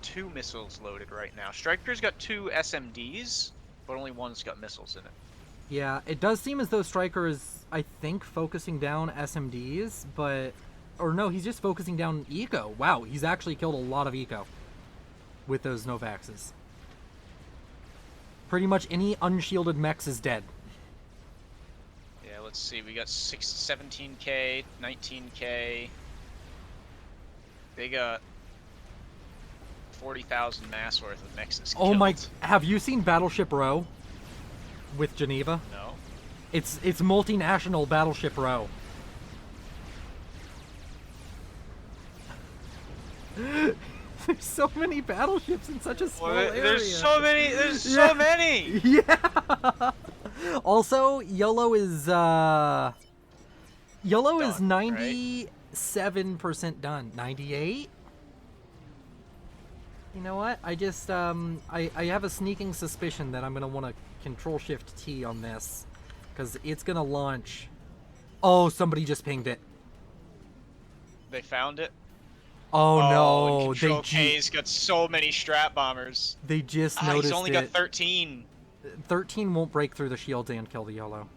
2 missiles loaded right now. Stryker's got 2 SMDs, but only 1's got missiles in it. Yeah, it does seem as though Stryker is, I think, focusing down SMDs, but... Or no, he's just focusing down Eco. Wow, he's actually killed a lot of Eco with those Novaxes. Pretty much any unshielded mechs is dead. Yeah, let's see. We got 17k, 19k. They got 40,000 mass worth of mechs. Oh my... Have you seen Battleship Row with Geneva? No. It's multinational Battleship Row. There's so many battleships in such a small area. There's so many. There's so many. Yeah. Also, YOLO is done, is 97% done. 98. You know what? I just I have a sneaking suspicion that I'm gonna want to Control Shift T on this, because it's gonna launch. Oh, somebody just pinged it. They found it. Oh no! Control K's got so many strat bombers. They just noticed he's only got 13. 13 won't break through the shields and kill the YOLO.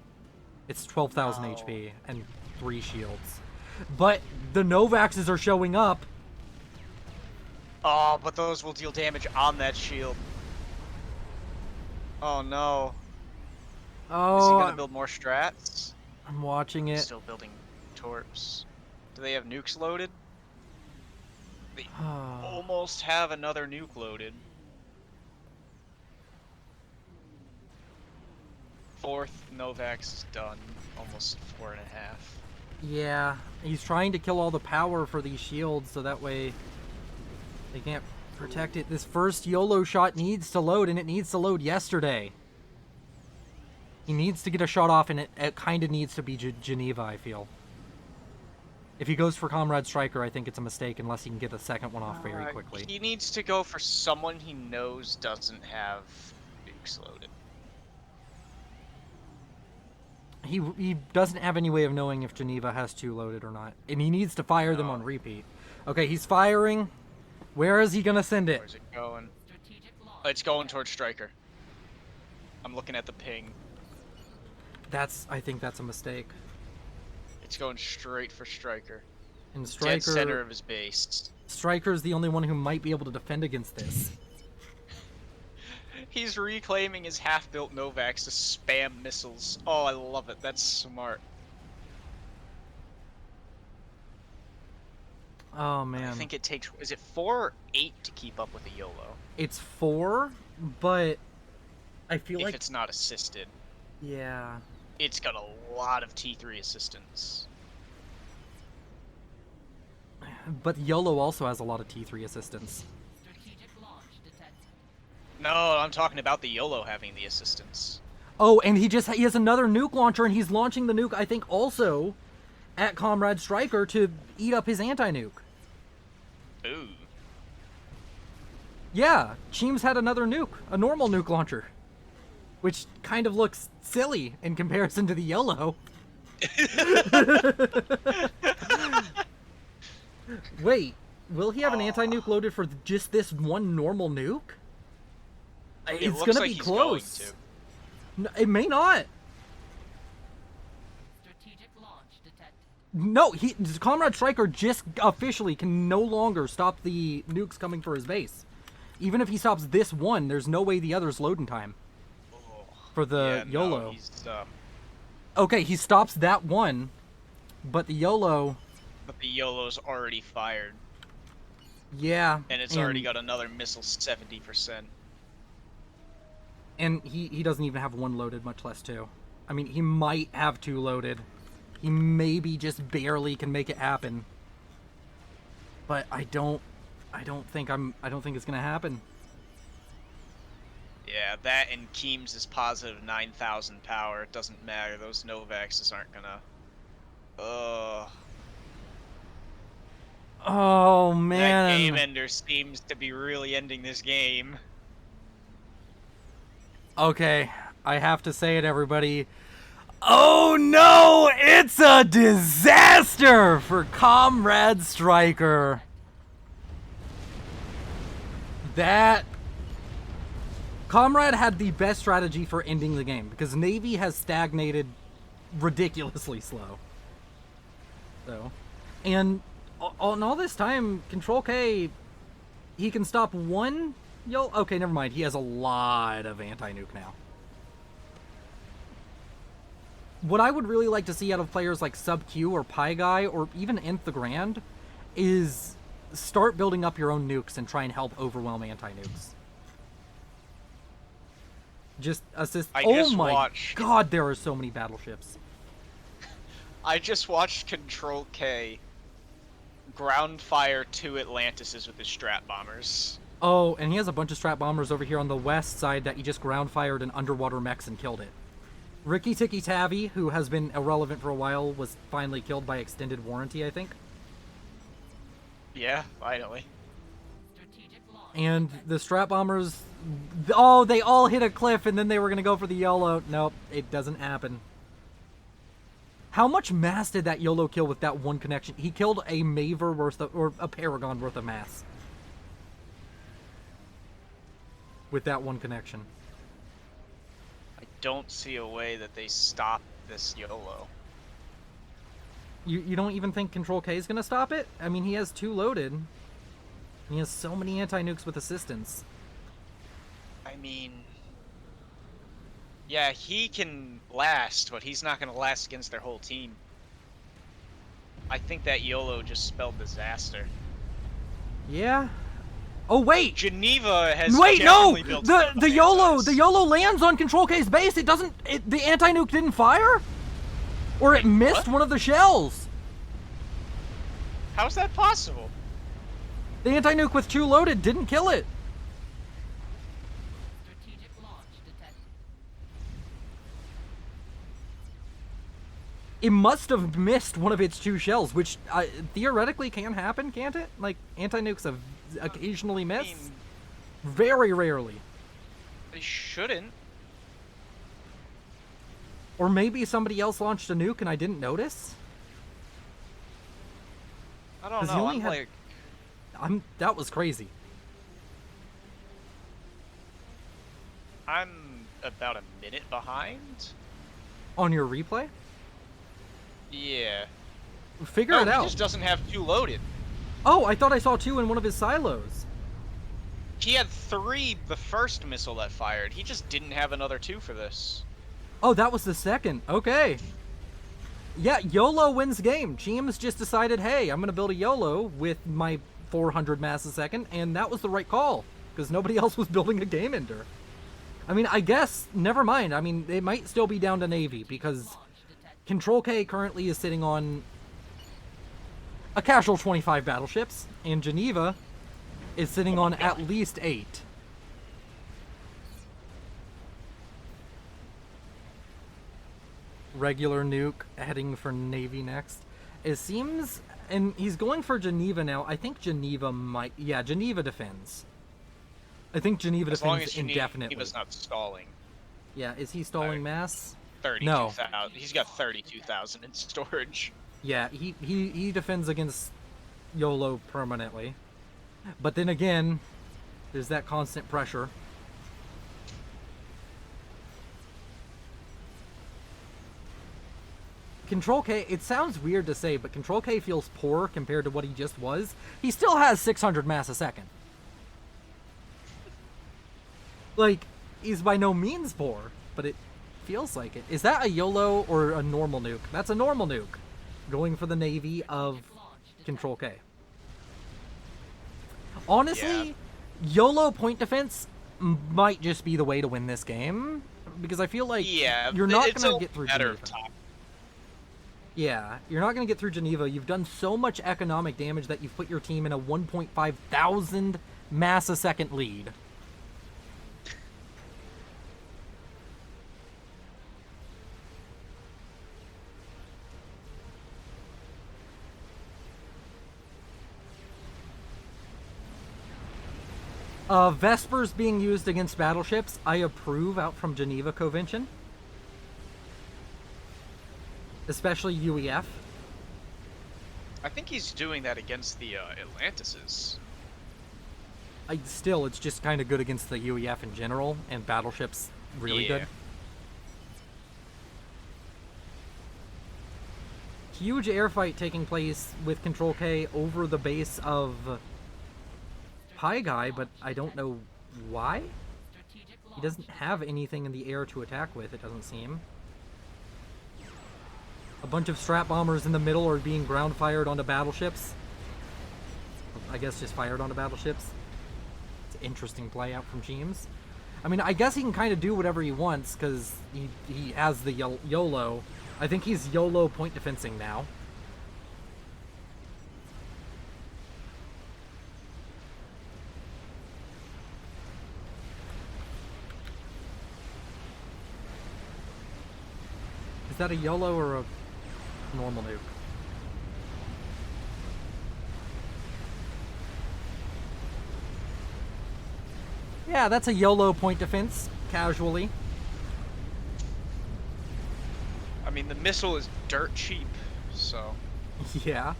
It's 12,000 HP and 3 shields. But the Novaxes are showing up. Oh, but those will deal damage on that shield. Oh no. Oh. Is he gonna build more strats? I'm watching it. Still building torps. Do they have nukes loaded? They almost have another nuke loaded. 4th Novax is done. Almost 4.5. Yeah, he's trying to kill all the power for these shields so that way they can't protect it. This first YOLO shot needs to load, and it needs to load yesterday. He needs to get a shot off, and it kind of needs to be Geneva, I feel. If he goes for Comrade Striker, I think it's a mistake unless he can get the second one off very quickly. He needs to go for someone he knows doesn't have nukes loaded. He doesn't have any way of knowing if Geneva has 2 loaded or not. And he needs to fire them on repeat. Okay, he's firing. Where is he going to send it? Where's it going? It's going towards Striker. I'm looking at the ping. I think that's a mistake. It's going straight for Striker. And Striker, Dead center of his base. Striker's the only one who might be able to defend against this. He's reclaiming his half-built Novax to spam missiles. Oh, I love it. That's smart. Oh, man. I think it takes... Is it 4 or 8 to keep up with a YOLO? It's 4, but I feel like... If it's not assisted. Yeah. It's got a lot of T3 assistance. But YOLO also has a lot of T3 assistance. No, I'm talking about the YOLO having the assistance. Oh, and he has another nuke launcher, and he's launching the nuke, I think, also at Comrade Striker to eat up his anti-nuke. Ooh. Yeah, Cheems had another nuke, a normal nuke launcher, which kind of looks silly in comparison to the YOLO. Wait, will he have an anti-nuke loaded for just this one normal nuke? It's gonna be close. No, it may not. Strategic launch detected. No, Comrade Striker just officially can no longer stop the nukes coming for his base. Even if he stops this one, there's no way the others load in time. For the YOLO. No, okay, he stops that one, but the YOLO... But the YOLO's already fired. Yeah. And it's already got another missile 70%. And he doesn't even have 1 loaded, much less 2. I mean, he might have 2 loaded. He maybe just barely can make it happen. But I don't think it's gonna happen. Yeah, that and Keems is positive 9,000 power. It doesn't matter. Those Novaxes aren't gonna. Oh man. That game ender seems to be really ending this game. Okay, I have to say it, everybody. Oh no! It's a disaster for Comrade Striker. That Comrade had the best strategy for ending the game because Navy has stagnated ridiculously slow. So, and all this time, Control K, he can stop one. Okay, never mind. He has a lot of anti-nuke now. What I would really like to see out of players like Sub Q or Pie Guy or even Nth the Grand is start building up your own nukes and try and help overwhelm anti-nukes. Just assist. Oh my god, there are so many battleships. I just watched Control K ground fire 2 Atlantises with his strat bombers. Oh, and he has a bunch of strat bombers over here on the west side that he just ground fired an underwater mechs and killed it. Ricky Tikki Tavi, who has been irrelevant for a while, was finally killed by extended warranty, I think. Yeah, finally. And the strat bombers, oh, they all hit a cliff and then they were going to go for the YOLO. Nope, it doesn't happen. How much mass did that YOLO kill with that one connection? He killed a Maver worth of, or a Paragon worth of mass. With that one connection. I don't see a way that they stop this YOLO. You don't even think Control K is going to stop it? I mean, he has 2 loaded. He has so many anti-nukes with assistance. I mean... Yeah, he can last, but he's not going to last against their whole team. I think that YOLO just spelled disaster. Yeah. Oh wait! Geneva has built the YOLO lands on Control K's base. It doesn't. The anti-nuke didn't fire, or it missed one of the shells. How's that possible? The anti-nuke with 2 loaded didn't kill it. It must have missed one of its 2 shells, which theoretically can happen, can't it? Like, anti-nukes have occasionally miss. mean- Very rarely. They shouldn't. Or maybe somebody else launched a nuke and I didn't notice? I don't 'Cause he know. only I'm had- like, that was crazy. I'm about a minute behind. On your replay? Yeah. Figure No, it he out. just doesn't have 2 loaded. Oh, I thought I saw 2 in one of his silos. He had 3 the first missile that fired. He just didn't have another 2 for this. Oh, that was the second. Okay. Yeah, YOLO wins game. Cheems just decided, hey, I'm going to build a YOLO with my 400 mass a second, and that was the right call, because nobody else was building a game ender. I mean, I guess, never mind. I mean, it might still be down to Navy, because Control K currently is sitting on a casual 25 battleships, and Geneva is sitting on at least 8. Regular nuke heading for Navy next. It seems, and he's going for Geneva now. I think Geneva might, yeah, Geneva defends. I think Geneva As long defends as indefinitely. he was not stalling. Yeah, is he stalling mass? 32,000. He's got 32,000 in storage. Yeah, he defends against YOLO permanently. But then again, there's that constant pressure. Control K, it sounds weird to say, but Control K feels poor compared to what he just was. He still has 600 mass a second. Like, he's by no means poor, but it feels like it. Is that a YOLO or a normal nuke? That's a normal nuke. Going for the Navy of Control K. Honestly, YOLO point defense might just be the way to win this game, because I feel like you're not going to get through Geneva. Yeah, you're not going to get through Geneva. You've done so much economic damage that you've put your team in a 1.5 thousand mass a second lead. Vespers being used against battleships, I approve out from Geneva Convention. Especially UEF. I think he's doing that against the Atlantises. Still, it's just kind of good against the UEF in general, and battleships really good. Huge airfight taking place with Control K over the base of Pie Guy, but I don't know why. He doesn't have anything in the air to attack with, it doesn't seem. A bunch of strat bombers in the middle are being ground fired onto battleships. I guess just fired onto battleships. It's an interesting play out from Cheems. I mean, I guess he can kind of do whatever he wants because he has the YOLO. I think he's YOLO point defensing now. Is that a YOLO or a normal nuke? Yeah, that's a YOLO point defense, casually. I mean, the missile is dirt cheap, so Yeah.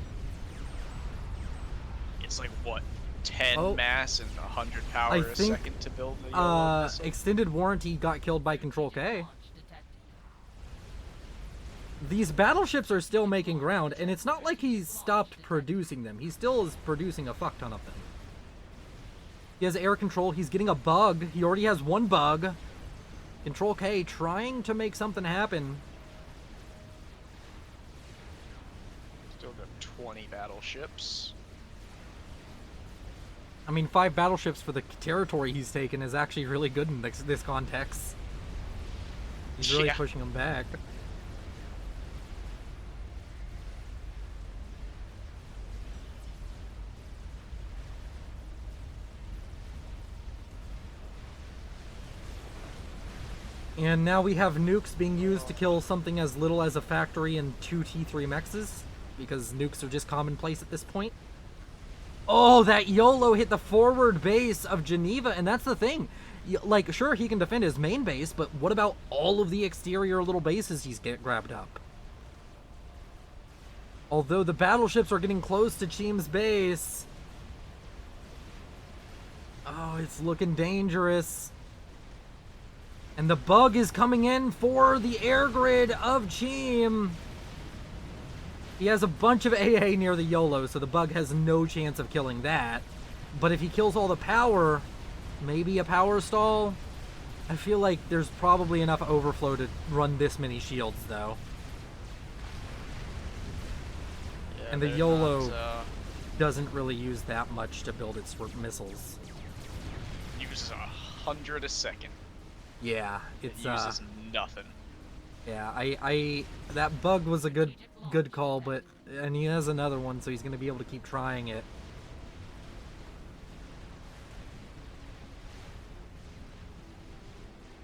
it's like, what, 10 mass and 100 power I a think, second to build the YOLO missile? Extended Warranty got killed by Control K. These battleships are still making ground, and it's not like he's stopped producing them. He still is producing a fuck ton of them. He has air control. He's getting a bug. He already has one bug. Control K trying to make something happen. Still got 20 battleships. I mean, 5 battleships for the territory he's taken is actually really good in this context. He's really pushing them back. And now we have nukes being used to kill something as little as a factory and 2 T3 mexes, because nukes are just commonplace at this point. Oh, that YOLO hit the forward base of Geneva, and that's the thing. Like, sure, he can defend his main base, but what about all of the exterior little bases he's grabbed up? Although the battleships are getting close to Cheem's base. Oh, it's looking dangerous. And the bug is coming in for the air grid of Cheem. He has a bunch of AA near the YOLO, so the bug has no chance of killing that. But if he kills all the power, maybe a power stall? I feel like there's probably enough overflow to run this many shields, though. Yeah, And the YOLO doesn't really use that much to build its missiles. Uses 100 a second. Yeah, it's It uses nothing. Yeah, I that bug was a good call, and he has another one, so he's gonna be able to keep trying it.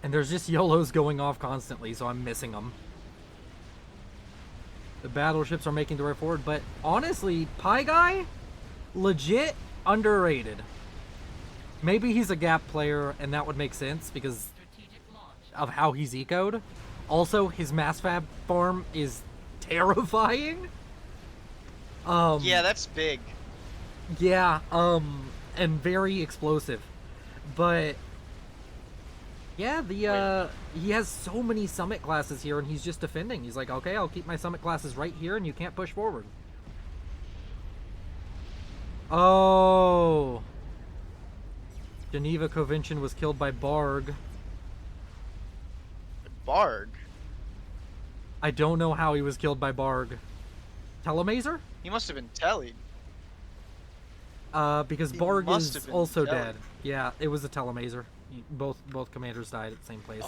And there's just YOLOs going off constantly, so I'm missing them. The battleships are making their way forward, but honestly, Pie Guy, legit underrated. Maybe he's a gap player, and that would make sense because of how he's ecoed. Also, his mass fab farm is terrifying. Yeah, that's big. Yeah, and very explosive. But yeah, he has so many summit classes here, and he's just defending. He's like, okay, I'll keep my summit classes right here, and you can't push forward. Oh, Geneva Convention was killed by Barg. Barg? I don't know how he was killed by Barg. Telemazer? He must have been tellied. Because He Barg must is have been also tellied. dead. Yeah, it was a Telemazer. Both commanders died at the same place.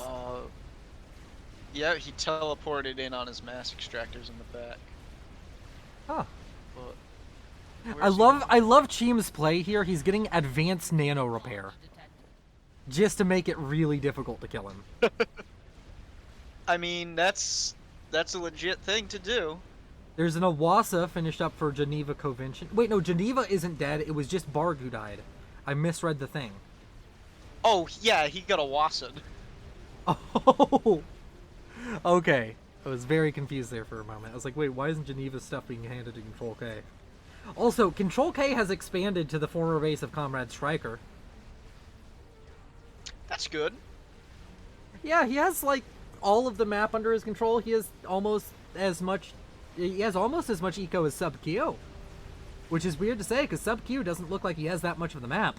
Yeah, he teleported in on his mass extractors in the back. Huh. But I love Cheem's play here. He's getting advanced nano repair. Just to make it really difficult to kill him. I mean, that's a legit thing to do. There's an Awasa finished up for Geneva Convention. Wait, no, Geneva isn't dead. It was just Barg who died. I misread the thing. Oh, yeah, he got a wasted. Oh! Okay. I was very confused there for a moment. I was like, wait, why isn't Geneva's stuff being handed to Control K? Also, Control K has expanded to the former base of Comrade Stryker. That's good. Yeah, he has, like, all of the map under his control. He has almost as much eco as Sub Q. Which is weird to say, because Sub Q doesn't look like he has that much of the map.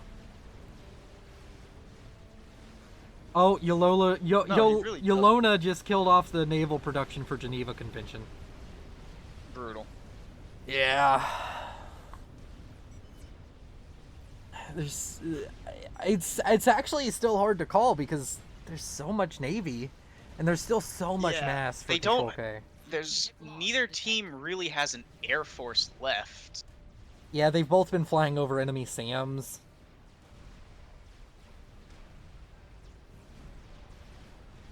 Oh, Yolona just killed off the naval production for Geneva Convention. Brutal. Yeah. It's actually still hard to call because there's so much Navy, and there's still so much mass for Control K. There's neither team really has an air force left. Yeah, they've both been flying over enemy SAMs.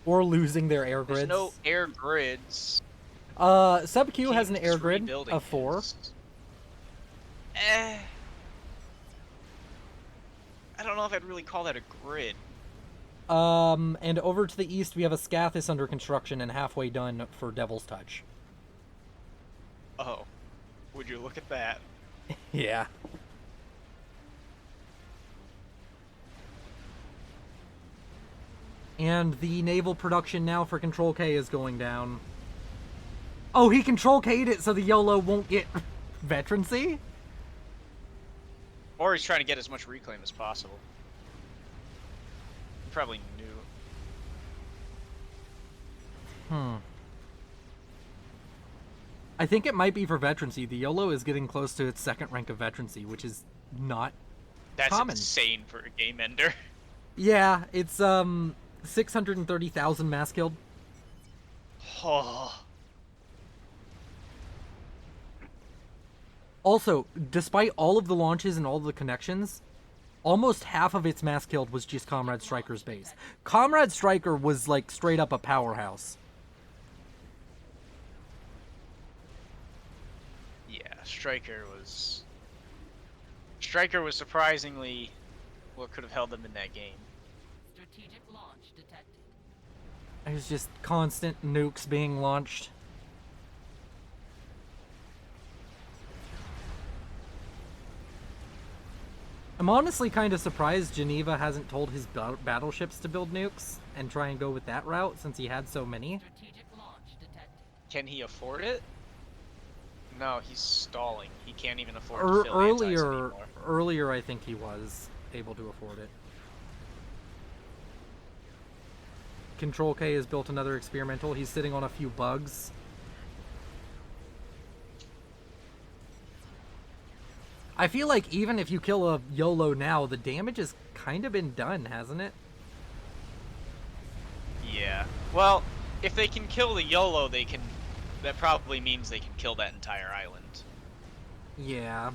Or losing their air grids. There's no air grids. Sub Q has an Keep air grid rebuilding of 4. his. I don't know if I'd really call that a grid. And over to the east we have a Scathis under construction and halfway done for Devil's Touch. Oh. Would you look at that? Yeah. And the naval production now for Control K is going down. Oh, he Control K'd it so the YOLO won't get veterancy? Or he's trying to get as much reclaim as possible. He probably knew. I think it might be for veterancy. The YOLO is getting close to its second rank of veterancy, which is not That's common. insane for a game ender. Yeah, it's 630,000 mass killed. Oh. Also, despite all of the launches and all of the connections, almost half of its mass killed was just Comrade Striker's base. Comrade Striker was like straight up a powerhouse. Yeah, Striker was surprisingly what could have held them in that game. Strategic launch detected. There's just constant nukes being launched. I'm honestly kind of surprised Geneva hasn't told his battleships to build nukes and try and go with that route since he had so many. Strategic launch detected. Can he afford it? No, he's stalling. He can't even afford to fill antis anymore. Earlier, I think he was able to afford it. Control K has built another experimental. He's sitting on a few bugs. I feel like even if you kill a YOLO now, the damage has kind of been done, hasn't it? Yeah. Well, if they can kill the YOLO, they can... That probably means they can kill that entire island. Yeah.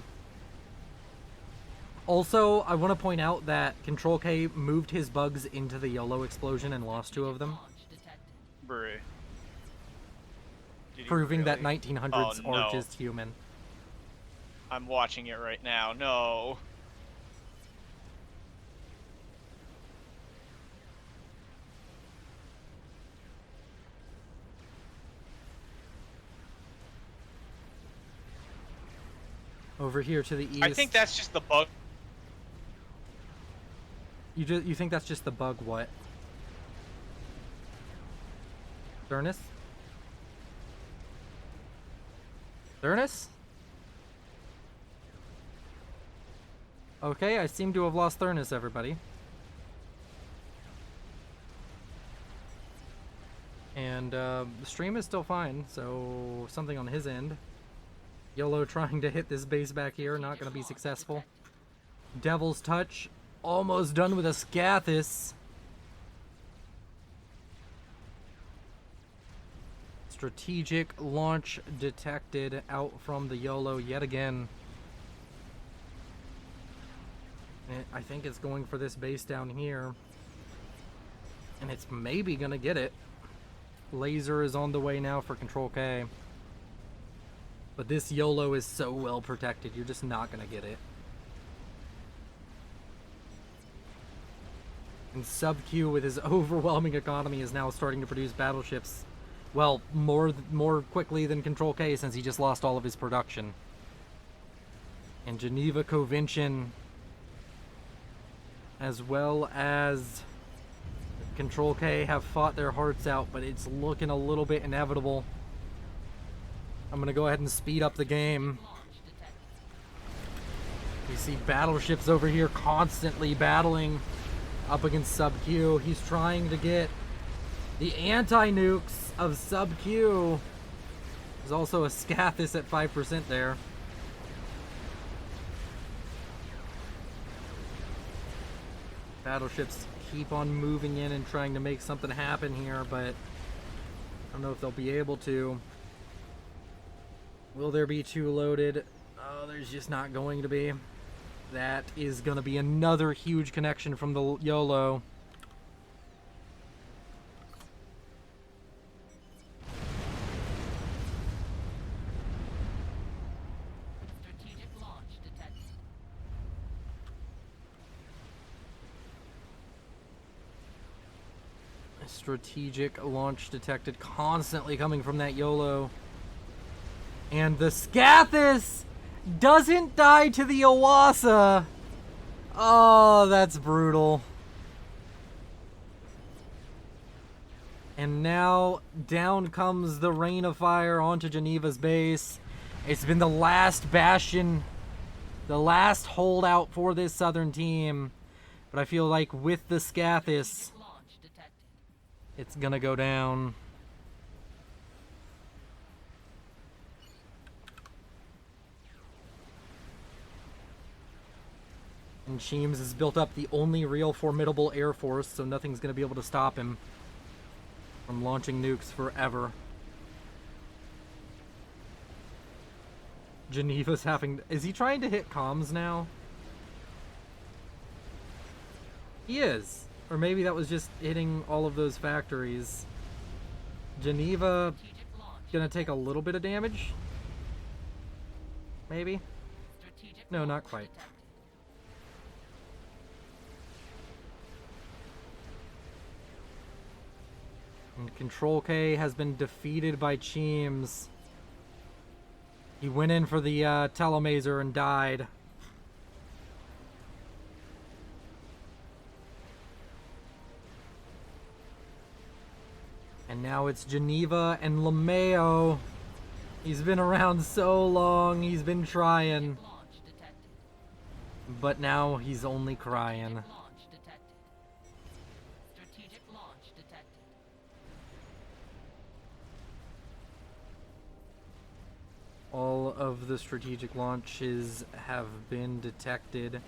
Also, I want to point out that Control K moved his bugs into the YOLO explosion and lost 2 of them. Launch detected. Bruh. Did he Proving that really? 1900s Oh, Arch no. is human. I'm watching it right now. No. Over here to the east. I think that's just the bug. You think that's just the bug? What? Thurnus? Thurnus? Okay, I seem to have lost Thurnus, everybody. And the stream is still fine, so something on his end. YOLO trying to hit this base back here, not going to be successful. Devil's Touch, almost done with a Scathis. Strategic launch detected out from the YOLO yet again. I think it's going for this base down here. And it's maybe going to get it. Laser is on the way now for Control K. But this YOLO is so well protected, you're just not going to get it. And Sub-Q with his overwhelming economy is now starting to produce battleships. Well, more quickly than Control K since he just lost all of his production. And Geneva Covention, as well as Control K, have fought their hearts out, but it's looking a little bit inevitable. I'm going to go ahead and speed up the game. Launch detected. We see battleships over here constantly battling up against Sub-Q. He's trying to get the anti-nukes of Sub-Q. There's also a Scathis at 5% there. Battleships keep on moving in and trying to make something happen here, but I don't know if they'll be able to. Will there be 2 loaded? Oh, there's just not going to be. That is going to be another huge connection from the YOLO. Strategic launch detected. Strategic launch detected, constantly coming from that YOLO. And the Scathis doesn't die to the Owasso. Oh, that's brutal. And now down comes the rain of fire onto Geneva's base. It's been the last bastion, the last holdout for this southern team. But I feel like with the Scathis, Launch detected. it's gonna go down. And Sheems has built up the only real formidable air force, so nothing's going to be able to stop him from launching nukes forever. Geneva's having... Is he trying to hit comms now? He is. Or maybe that was just hitting all of those factories. Geneva Strategic launch. gonna take a little bit of damage. Maybe? Strategic No, launch not quite. detected. And Control K has been defeated by Cheems. He went in for the telemaser and died. And now it's Geneva and Lameo. He's been around so long, he's been trying. Launch detected. But now he's only crying. Launch detected. Strategic launch detected. All of the strategic launches have been detected.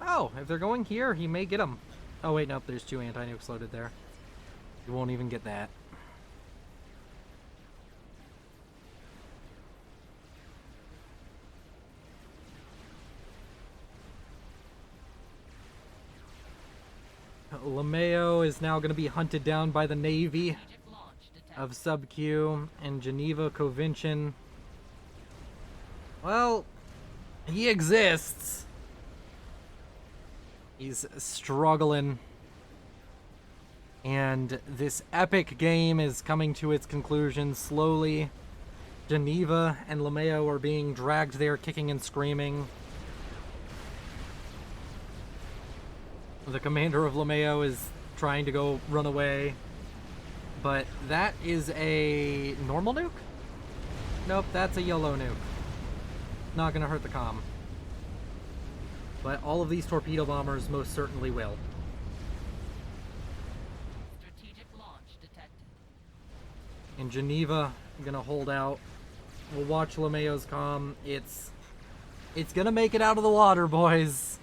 Oh, if they're going here, he may get them. Oh wait, nope, there's 2 anti-nukes loaded there. You won't even get that. Lameo is now going to be hunted down by the Navy Strategic launch detected. of Sub-Q, and Geneva Covinchen. Well, he exists. He's struggling. And this epic game is coming to its conclusion slowly. Geneva and Lameo are being dragged there, kicking and screaming. The commander of Lameo is trying to go run away. But that is a normal nuke? Nope, that's a yellow nuke. Not gonna hurt the comm. But all of these torpedo bombers most certainly will. Strategic launch detected. In Geneva, I'm gonna hold out. We'll watch Lameo's comm. It's gonna make it out of the water, boys.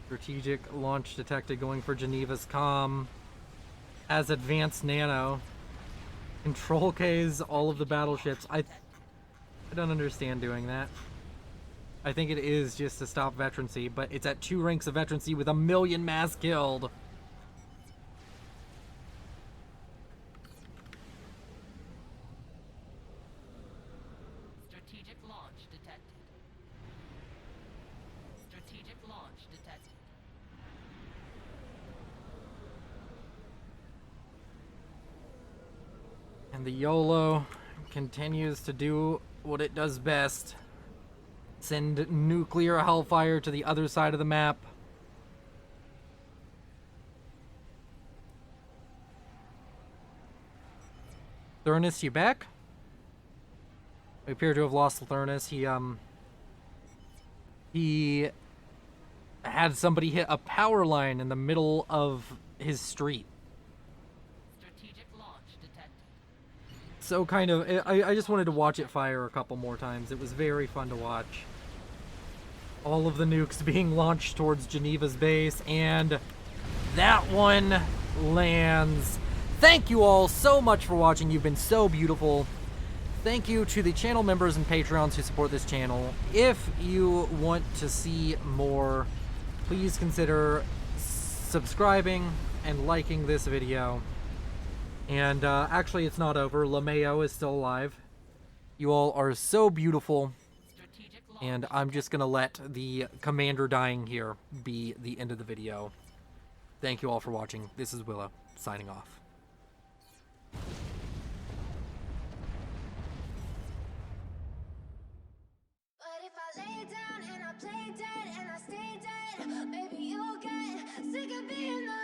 Strategic launch detected going for Geneva's comm. As advanced nano. Control K's all of the battleships. I don't understand doing that. I think it is just to stop veterancy, but it's at 2 ranks of veterancy with 1 million mass killed. Strategic launch detected. Strategic launch detected. And the YOLO continues to do what it does best. Send nuclear hellfire to the other side of the map. Thurnus, you back? We appear to have lost Thurnus. He had somebody hit a power line in the middle of his street. Strategic launch detected. So kind of, I just wanted to watch it fire a couple more times. It was very fun to watch. All of the nukes being launched towards Geneva's base, and that one lands. Thank you all so much for watching. You've been so beautiful. Thank you to the channel members and Patreons who support this channel. If you want to see more, please consider subscribing and liking this video. And actually, it's not over. Lameo is still alive. You all are so beautiful. Strategic launch. And I'm just going to let the commander dying here be the end of the video. Thank you all for watching. This is Willow, signing off. But if I lay down and I play dead and I stay dead, maybe you'll get sick of being the